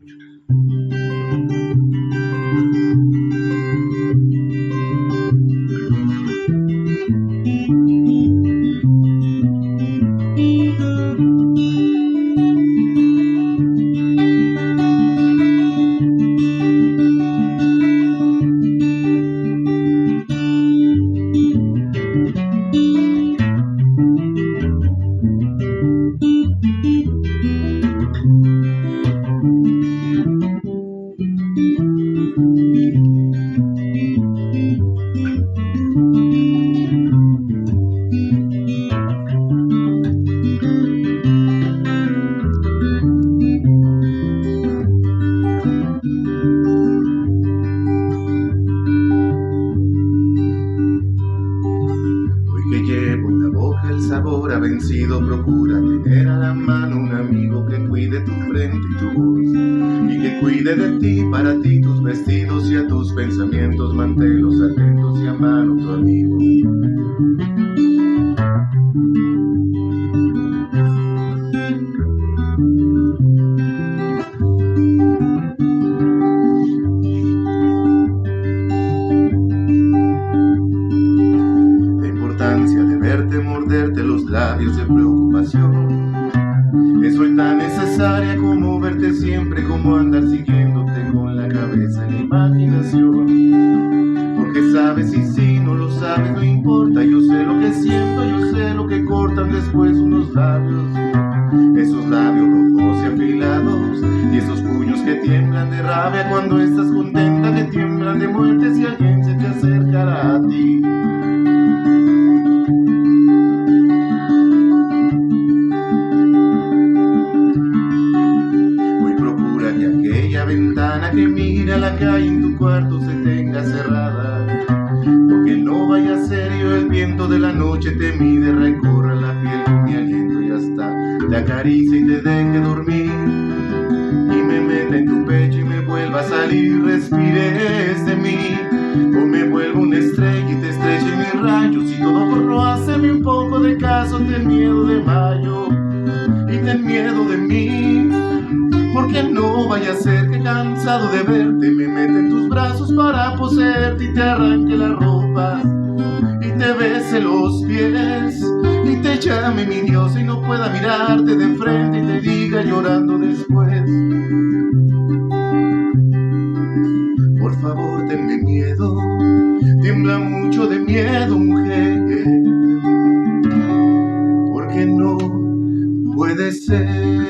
Hoy que llevo en la boca el sabor ha vencido, procura tener a la mano un amigo que cuide tu frente y tu voz, y que cuide de ti, para ti, tus vestidos y a tus pensamientos, manténlos atentos y a mano tu amigo. De verte morderte los labios de preocupación, es hoy tan necesaria como verte siempre, como andar siguiéndote con la cabeza en la imaginación. Porque sabes, y si no lo sabes no importa, yo sé lo que siento, yo sé lo que cortan después unos labios, esos labios rojos y afilados, y esos puños que tiemblan de rabia cuando estás contenta, que tiemblan de muerte si alguien se te acercará a ti. Ventana que mira a la calle en tu cuarto se tenga cerrada, porque no vaya a ser yo el viento de la noche te mide, recorra la piel con mi aliento y hasta te acaricia y te deje dormir, y me meta en tu pecho y me vuelva a salir, respires de mí, o me vuelvo una estrella y te estrelle en mis rayos, y todo por no hacerme un poco de caso, ten miedo de mayo y ten miedo de mí. Porque no vaya a ser que cansado de verte me meta en tus brazos para poseerte y te arranque la ropa y te bese los pies y te llame mi diosa y no pueda mirarte de frente y te diga llorando después: por favor tenme miedo, tiembla mucho de miedo, mujer, porque no puede ser.